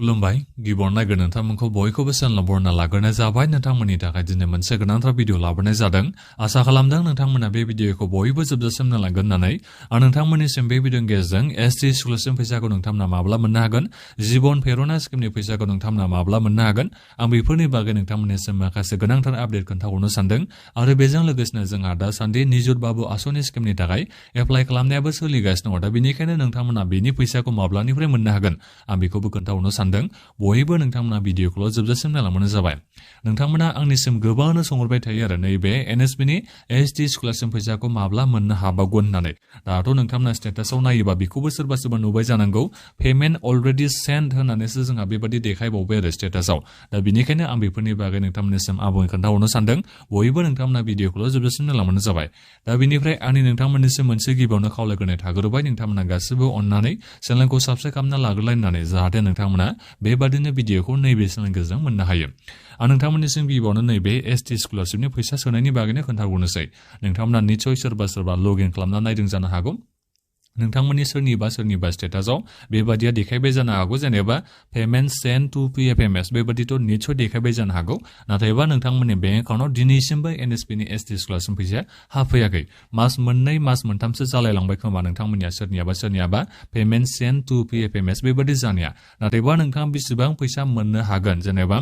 खुलुमबाय गिबियावनो नायगोन नोंथांमोनखौ बयखौबो चेनेलाव बरायना लाग्रोनाय जाबाय नोंथांमोननि थाखाय दिनै मोनसे गोनांथार भिडिअ लाबोनाय जादों आसा खालामदों नोंथांमोना बे भिडिअखौ बयबो जोबजासिम नायलांगोन होननानै आं नोंथांमोननिसिम बे भिडिअनि गेजेरजों एसटि स्कलारशिप फैसाखौ नोंथांमोना माब्ला मोननो हागोन जिबन प्रेरणा स्किमनि फैसाखौ नोंथांमोना माब्ला मोननो हागोन आं बेफोरनि बागै नोंथांमोननिसिम माखासे गोनांथार आपडेट खोन्थाहरनो सानदों आरो बेजों लोगोसेनो जोंहा दासान्दि निजुत बाबु आसनि स्किमनि थाखाय एप्लाइ खालामनायाबो सोलिगासिनो दङ दा बेनिखायनो नोंथांमोना बेनि फैसाखौ माब्लानिफ्राय मोननो हागोन आं बेखौबो खोन्थाहरनो सानदों बयबो नोंथांमोना भिडिअखौल' जोबजासिम नायलांबानो जाबाय नोंथांमोना आंनिसिम गोबांनो सोंहरबाय थायो आरो नैबे एनएसपिनि एसटि स्कलारशिप फैसाखौ माब्ला मोननो हाबावगोन होननानै दाथ' नोंथांमोना स्टेटासाव नायोबा बेखौबो सोरबा सोरबा नुबाय जानांगौ पेमेन्ट अलरेडि सेन्ड होननानैसो जोंहा बेबायदि देखायबावबाय आरो स्टेटासाव दा बेनिखायनो आं बेफोरनि बागै नोंथांमोननिसिम आबुङै खोन्थाहरनो सानदों बयबो नोंथांमोना भिडिअखौल' जोबजासिम नायलांबानो जाबाय दा बेनिफ्राय आंनि नोंथांमोननिसिम मोनसे गिबियावनो खावलायग्रोनाय थाग्रोबाय नोंथांमोना गासिबो अननानै चेनेलखौ साबस्क्राइब खालामना लाग्रोलायनानै जाहाथे नोंथांमोना बेबादिनो भिडिअखौ नैबे चेनेलनि गेजेरजों मोननो हायो आं नोंथांमोननिसिम गिबियावनो नैबे एसटि स्कलारशिपनि फैसा सोनायनि बागैनो खोन्थाहरनोसै नोंथांमोना निस्सय सोरबा लग इन खालामना नायदों जानो हागौ नोंथांमोननि सोरनिबा स्टेटासाव बेबादिया देखायबाय जानो हागौ जेनेबा पेमेन्ट सेन्ड टु पिएफएमएस बेबादिथ' निस्सय देखायबाय जानो हागौ नाथायबा नोंथांमोननि बेंक एकाउन्टआव दिनैसिमबो एनएसपिनि एसटि स्कलारशिप फैसाया हाबफैयाखै मास मोननै मास मोनथामसो जालायलांबाय खोमा नोंथांमोननिया सोरनियाबा पेमेन्ट सेन्ड टु पिएफएमएस बेबादि जानाया नाथायबा नोंथाङा बेसेबां फैसा मोननो हागोन जेनेबा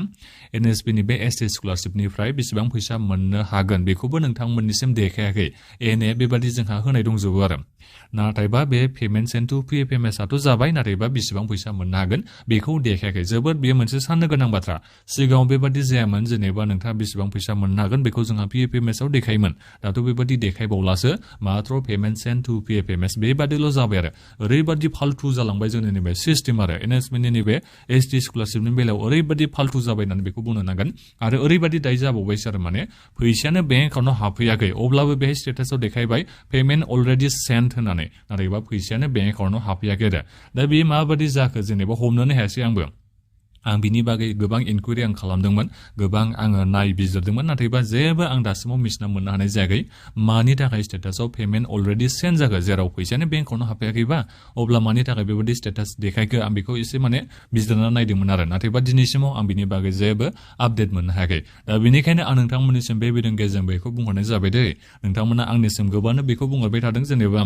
एनएसपिनि बे एसटि स्कलारशिपनिफ्राय बेसेबां फैसा मोननो हागोन बेखौबो नोंथांमोननिसिम देखायाखै एने बेबादि जोंहा होनाय दंजोबो आरो नाथायबा बे पेमेन्ट सेन्ड टु पिएफएमएसआथ' जाबाय नाथायबा बेसेबां फैसा मोननो हागोन बेखौ देखायाखै जोबोद बेयो मोनसे साननो गोनां बाथ्रा सिगाङाव बेबादि जायामोन जेनेबा नोंथाङा बेसेबां फैसा मोननो हागोन बेखौ जोंहा पिएफएमएसआव देखायोमोन दाथ' बेबादि देखायबावलासो मात्र पेमेन्ट सेन्ड टु पिएफएमएस बेबादिल' जाबाय आरो ओरैबादि फाल्थु जालांबाय जोंनि नैबे सिस्टेम आरो एनएसपिनि नैबे एसटि स्कलारशिपनि बेलायाव ओरैबादि फाल्थु जाबाय होननानै बेखौ बुंनो नांगोन आरो ओरैबादि दाय जाबावबायसो आरो माने फैसायानो बेंक एकाउन्टआव हाबफैयाखै अब्लाबो बेहाय स्टेटासाव देखायबाय पेमेन्ट अलरेडि सेन्ड होननानै नाथायबा फैसायानो बेंक एकाउन्टआव हाबफैयाखै आरो दा बे माबादि जाखो जेनेबा हमनोनो हायासै आं बिनि बागै गोबां इनकुवेरि आं खालामदोंमोन गोबां आङो नायबिजिरदोंमोन नाथायबा जेबो आं दासिमाव मिथिना मोननो हानाय जायाखै मानि थाखाय स्टेटासाव पेमेन्ट अलरेडि सेन्ड जाखो जेराव फैसायानो बेंक एकाउन्टआव हाबफैयाखैबा अब्ला मानि थाखाय बेबायदि स्टेटास देखायखो आं बेखौ एसे माने बिजिरना नायदोंमोन आरो नाथायबा दिनैसिमाव आं बिनि बागै जेबो आपडेट मोननो हायाखै दा बेनिखायनो आं नोंथांमोननिसिम बे भिडिअनि गेजेरजों बेखौ बुंहरनाय जाबाय दै नोंथांमोना आंनिसिम गोबांनो बेखौ बुंहरबाय थादों जेनेबा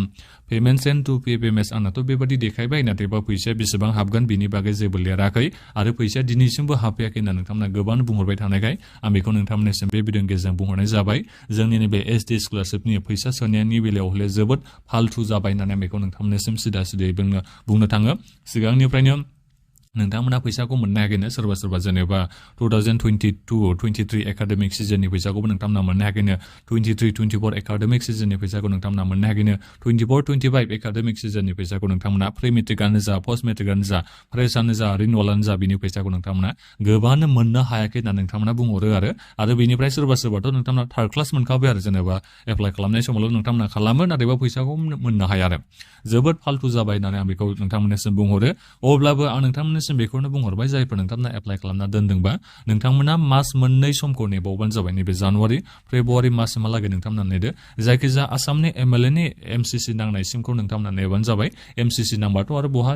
पेमेन्ट सेन्ड टु पिएफएमएस आंनाथ' बेबायदि देखायबाय नाथायबा फैसाया बेसेबां हाबगोन बिनि बागै जेबो लिराखै आरो फैसाया दिनैसिमबो हाबफैयाखै होनना नोंथांमोना गोबां बुंहरबाय थानायखाय आं बेखौ नोंथांमोननिसिम बे भिडिअनि गेजेरजों बुंहरनाय जाबाय जोंनि नैबे एसटि स्कलारशिपनि फैसा सोनायनि बेलायाव हले जोबोद फाल्थु जाबाय होननानै बेखौ नोंथांमोननिसिम सिदा बुंनो थाङो सिगांनिफ्रायनो नोंथांमोना फैसाखौ मोननो हायाखैनो सोरबा जेनेबा 2022-23 एकाडेमिक सिजननि फैसाखौबो नोंथांमोना मोननो हायाखैनो 23-24 एकाडेमिक सिजननि फैसाखौ नोंथांमोना मोननो हायाखैनो 24-25 एकाडेमिक सिजननि फैसाखौ नोंथांमोना प्रि मेट्रिकआनो जा पस्ट मेट्रिकआनो जा फ्रेशआनो जा रिनुवेलानो जा बिनि फैसाखौ नोंथांमोना गोबाङानो मोननो हायाखै होनना नोंथांमोना बुंहरो आरो बेनिफ्राय सोरबाथ' नोंथांमोना थार्ड क्लास मोनखाबाय आरो जेनेबा एप्लाइ खालामनाय समावल' नोंथांमोना खालामो नाथायबा फैसाखौ मोननो हाया आरो जोबोद फाल्थु जाबाय होननानै आं बेखौ नोंथांमोननिसिम बुंहरो अब्लाबो आं नोंथांमोननिसिम बेखौनो बुंहरबाय जायफोर नोंथांमोना एप्लाइ खालामना दोनदोंबा नोंथांमोना मास मोननै समखौ नेबावबानो जाबाय नैबे जानुवारि फेब्रुवारि माससिमहालागै नोंथांमोना नेदो जायखिजाया आसामनि एमएलएनि एमसिसि नांनायसिमखौ नोंथांमोना नेबानो जाबाय एमसिसि नांबाथ' आरो बहा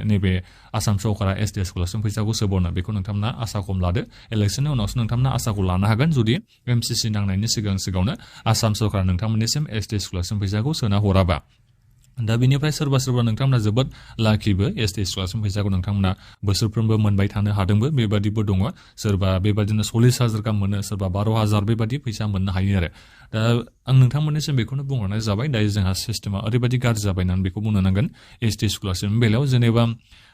नैबे आसाम सरकारा एसटि स्कलारशिप फैसाखौ सोबावनो बेखौ नोंथांमोना आसा खम लादो इलेक्सननि उनावसो नोंथांमोना आसाखौ लानो हागोन जुदि एमसिसि नांनायनि सिगाङावनो आसाम सरकारा नोंथांमोननिसिम एसटि स्कलारशिप फैसाखौ सोना हराबा दा बिनिफ्राय सोरबा नोंथांमोना जोबोद लाखिबो एसटि स्कलारशिप फैसाखौ नोंथांमोना बोसोरफ्रोमबो मोनबाय थानो हादोंबो बेबादिबो दङ सोरबा बेबादिनो 40,000 गाहाम मोनो सोरबा 12,000 बेबादि फैसा मोननो हायो आरो दा आं नोंथांमोननिसिम बेखौनो बुंहरनाय जाबाय दायो जोंहा सिस्टेमा ओरैबायदि गाज्रि जाबाय होननानै बेखौ बुंनो नांगोन एसटि स्कलारशिपनि बेलायाव जेनेबा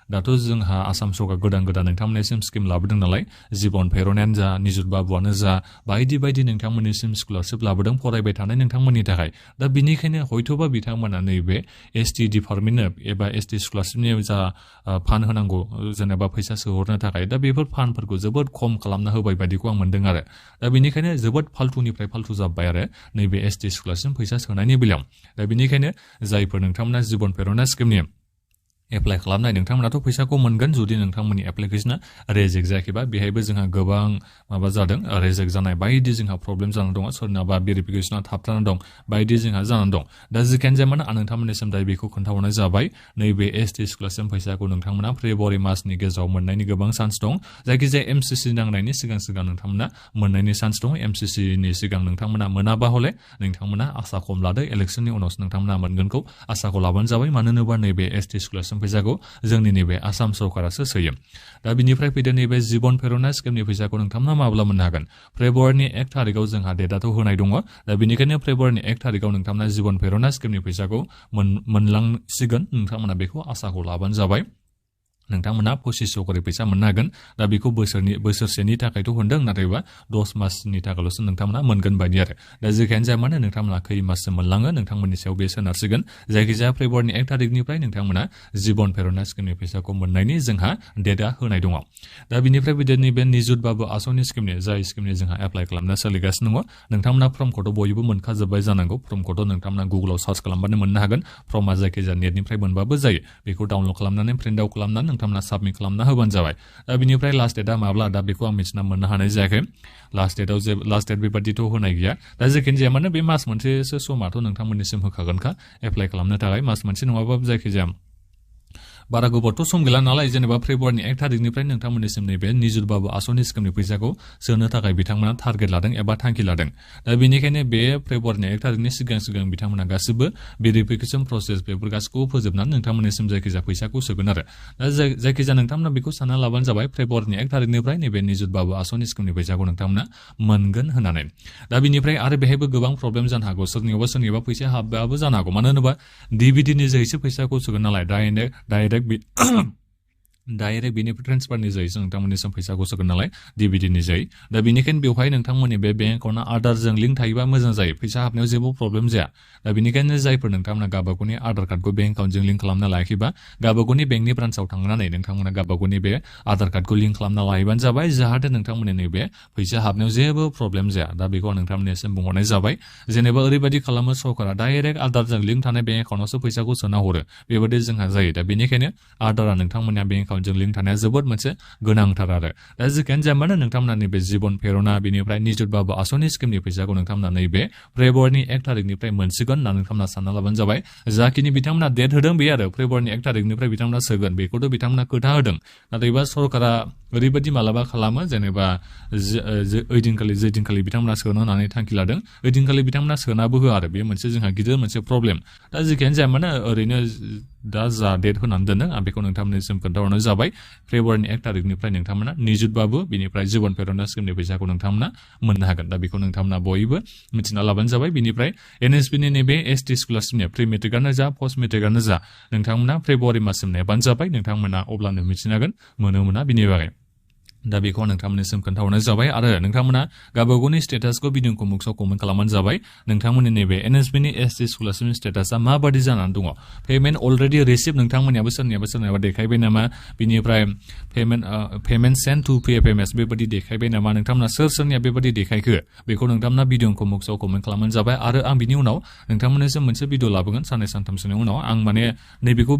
दाथ' जोंहा आसाम सरकार गोदान नोंथांमोननिसिम स्किम लाबोदों नालाय जिबन प्रेरणायानो जा निजुत बाबुआनो जा बायदि नोंथांमोननिसिम स्कलारशिप लाबोदों फरायबाय थानाय नोंथांमोननि थाखाय दा बिनिखायनो हयथ'बा बिथांमोना नैबे एसटि डिपार्टमेन्टनो एबा एसटि स्कलारशिपनि जा फान्ड होनांगौ जेनेबा फैसा सोहरनो थाखाय दा बेफोर फान्डफोरखौ जोबोद खम खालामना होबाय बायदिखौ आं मोनदों आरो दा बेनिखायनो जोबोद फाल्थुनिफ्राय फाल्थु जाबाय आरो नैबे एसटि स्कलारशिप फैसा सोनायनि बेलायाव दा बेनिखायनो जायफोर नोंथांमोना जिबन प्रेरणा स्किमनि एप्लाइ खालामनाय नोंथांमोनाथ' फैसाखौ मोनगोन जुदि नोंथांमोननि एप्लिकेशना रिजेक्ट जायाखैबा बेहायबो जोंहा गोबां माबा जादों रिजेक्ट जानाय बायदि जोंहा प्रब्लेम जानानै दङ सोरनाबा भेरिफिकेशना थाबथानानै दं बायदि जोंहा जानानै दं दा जिखियानो जाया मानो आं नोंथांमोननिसिम दायो बेखौ खोन्थाहरनाय जाबाय नैबे एसटि स्कलारशिप फैसाखौ नोंथांमोना फेब्रुवारि मासनि गेजेराव मोननायनि गोबां चान्स दं जायखिजाया एमसिसि नांनायनि सिगां नोंथांमोना मोननायनि चान्स दं एमसिसिनि सिगां नोंथांमोना मोनाबा हले नोंथांमोना आसा खम लादो इलेक्सननि उनावसो नोंथांमोना मोनगोनखौ आसाखौ लाबानो जाबाय मानो होनोबा नैबे एसटि स्कलारशिप फैसाखौ जोंनि नैबे आसाम सरकारासो सोयो दा बिनिफ्राय फैदो नैबे जिबन प्रेरणा स्किमनि फैसाखौ नोंथांमोना माब्ला मोननो हागोन फेब्रुवारिनि 1 थारिखआव जोंहा डेटआथ' होनाय दङ दा बेनिखायनो फेब्रुवारिनि 1 थारिखआव नोंथांमोना जिबन प्रेरणा स्किमनि फैसाखौ मोनलांसिगोन नोंथांमोना बेखौ आसाखौ लाबानो जाबाय नोंथांमोना 2500 करि फैसा मोननो हागोन दा बेखौ बोसोरसेनि थाखायथ' होनदों नाथायबा 10 मासनि थाखायल'सो नोंथांमोना मोनगोन बायदि आरो दा जेखियानो जाया मानो नोंथांमोना खै माससिम मोनलाङो नोंथांमोननि सायाव बे सोनारसिगोन जायखिजाया फेब्रुवारिनि 1 थारिखनिफ्राय नोंथांमोना जिबन प्रेरणा स्किमनि फैसाखौ मोननायनि जोंहा डेटआ होनाय दङ दा बिनिफ्राय बिदिनो बे निजुत बाबु आसनि स्किमनि जाय स्किमनि जोंहा एप्लाइ खालामनो सोलिगासिनो दङ नोंथांमोना फर्मखौथ' बयबो मोनखाजोब्बाय जानांगौ फर्मखौथ' नोंथांमोना गुगोलाव सार्च खालामबानो मोननो हागोन फर्मा जायखिजाया नेटनिफ्राय मोनबाबो जायो बेखौ डाउनलड खालामनानै प्रिन्ट आउट खालामनानै नोंथांमोना साबमिट खालामना होबानो जाबाय दा बिनिफ्राय लास्ट डेटआ माब्ला दा बेखौ आं मिथिना मोननो हानाय जायाखै लास्ट डेट बेबादिथ' होनाय गैया दा जेखियानो जाया मानो बे मास मोनसेसो समाथ' नोंथांमोननिसिम होखागोनखा एप्लाइ खालामनो थाखाय मास मोनसे नङाबाबो जायखिजाया बारा गोबावथ' सम गैला नालाय जेनेबा फेब्रुवारिनि 1 थारिखनिफ्राय नोंथांमोननिसिम नैबे निजुत बाबु आसनि स्किमनि फैसाखौ सोनो थाखाय बिथांमोना टारगेट लादों एबा थांखि लादों दा बेनिखायनो बे फेब्रुवारिनि 1 थारिखनि सिगां बिथांमोना गासिबो भेरिफिकेसन प्रसेस बेफोर गासिखौबो फोजोबनानै नोंथांमोननिसिम जायखिजाया फैसाखौ सोगोन आरो दा जायखिजाया नोंथांमोना बेखौ सानना लाबानो जाबाय फेब्रुवारिनि 1 थारिखनिफ्राय नैबे निजुत बाबु आसनि स्किमनि फैसाखौ नोंथांमोना मोनगोन होननानै दा बिनिफ्राय आरो बेहायबो गोबां प्रब्लेम जानो हागौ सोरनियावबा फैसा हाबबाबो जानो हागौ मानो होनोबा डिबिडिनि जोहैसो फैसाखौ सोगोन नालाय डाइरेक्ट बेनिफ्राय ट्रेन्सफारनि जोहैसो नोंथांमोननिसिम फैसाखौ सोगोन नालाय डिबिडिनि जोहै दा बेनिखायनो बेवहाय नोंथांमोननि बे बेंक एकाउन्टआ आधारजों लिंक थायोबा मोजां जायो फैसा हाबनायाव जेबो प्रब्लेम जाया दा बेनिखायनो जायफोर नोंथांमोना गावबागावनि आधार कार्डखौ बेंक एकाउन्टजों लिंक खालामना लायाखैबा गावबागावनि बेंकनि ब्रान्सआव थांनानै नोंथांमोना गावबागावनि बे आधार कार्डखौ लिंक खालामना लायोबानो जाबाय जाहाथे नोंथांमोननि नैबे फैसा हाबनायाव जेबो प्रब्लेम जाया दा बेखौ आं नोंथांमोननिसिम बुंहरनाय जाबाय जेनेबा ओरैबायदि खालामो सरकारा डाइरेक्ट आधारजों लिंक थानाय बेंक एकाउन्टआवसो फैसाखौ सोना हरो बेबायदि जोंहा जायो दा बेनिखायनो आधारा नोंथांमोननि बेंक एकाउन्टजों लिंक थानाया जोबोद मोनसे गोनांथार आरो दा जेखियानो जाया मानो नोंथांमोना नैबे जिबन प्रेरणा बेनिफ्राय निजुत बाबु आसनि स्किमनि फैसाखौ नोंथांमोना नैबे फेब्रुवारिनि 1 थारिखनिफ्राय मोनसिगोन होनना नोंथांमोना सानना लाबानो जाबाय जाखिनि बिथांमोना डेट होदों बे आरो फेब्रुवारिनि 1 थारिखनिफ्राय बिथांमोना सोगोन बेखौथ' बिथांमोना खोथा होदों नाथायबा सरकारा ओरैबायदि मालाबा खालामो जेनेबा ओइदिनखालि बिथांमोना सोनो होननानै थांखि लादों ओइदिनखालि बिथांमोना सोनाबो होआ आरो बे मोनसे जोंहा गिदिर मोनसे प्रब्लेम दा जेखियानो जाया मानो ओरैनो दा जा डेट होनानै दोनदों आं बेखौ नोंथांमोननिसिम खोन्थाहरनाय जाबाय फेब्रुवारिनि 1 थारिखनिफ्राय नोंथांमोना निजुत बाबु बेनिफ्राय जिबन प्रेरणा स्किमनि फैसाखौ नोंथांमोना मोननो हागोन दा बेखौ नोंथांमोना बयबो मिथिना लाबानो जाबाय बिनिफ्राय एनएसपिनि नैबे एसटि स्कलारशिपनि प्रि मेट्रिकआनो जा पस्ट मेट्रिकआनो जा नोंथांमोना फेब्रुवारि माससिम नेबानो जाबाय नोंथांमोना अब्लानो मिथिनो हागोन मोना बिनि बागै दा बेखौ नोंथांमोननिसिम खोन्थाहरनाय जाबाय आरो नोंथांमोना गावबागावनि स्टेटासखौ भिडिअखौ मुक्सआव कमेन्ट खालामबानो जाबाय नोंथांमोननि नैबे एनएसपिनि एसटि स्कलारशिपनि स्टेटासा माबादि जानानै दङ पेमेन्ट अलरेडि रिसिभ नोंथांमोननियाबो सोरनियाबा देखायबाय नामा बिनिफ्राय पेमेन्ट सेन्ड टु पिएफएमएस बेबायदि देखायबाय नामा नोंथांमोना सोरनिया बेबायदि देखायखो बेखौ नोंथांमोना भिडिअखौ मुक्सआव कमेन्ट खालामबानो जाबाय आरो आं बिनि उनाव नोंथांमोननिसिम मोनसे भिडिअ लाबोगोन साननै सानथामसोनि उनाव आं माने नैबेखौ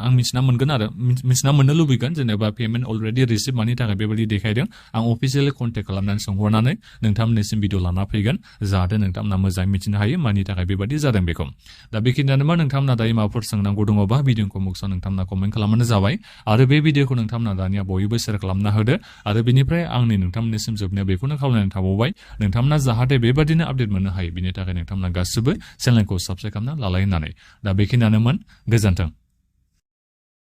आं मिथिना मोनगोन आरो मिथिना मोननो लुबैगोन जेनेबा पेमेन्ट अलरेडि रिसिभ मानि थाखाय बेबायदि देखायदों आं अफिसियेलि कन्टेक्ट खालामनानै सोंहरनानै नोंथांमोननिसिम भिडिअ लाना फैगोन जाहाथे नोंथांमोना मोजाङै मिथिनो हायो मानि थाखाय बेबायदि जादों बेखौ दा बेखिनियानोमा नोंथांमोना दायो माबाफोर सोंनांगौ दङबा भिडिअखौ मुक्सआव नोंथांमोना कमेन्ट खालामबानो जाबाय आरो बे भिडिअखौ नोंथांमोना दानिया बयबो शेयार खालामना होदो आरो बेनिफ्राय आंनि नोंथांमोननिसिम जोबनायाव बेखौनो खावलायनानै थाबावबाय नोंथांमोना जाहाथे बेबादिनो आपडेट मोननो हायो बिनि थाखाय नोंथांमोना गासिबो चेनेलखौ साबस्क्राइब खालामना लालाय होननानै दा बेखिनियानोमोन गोजोन्थों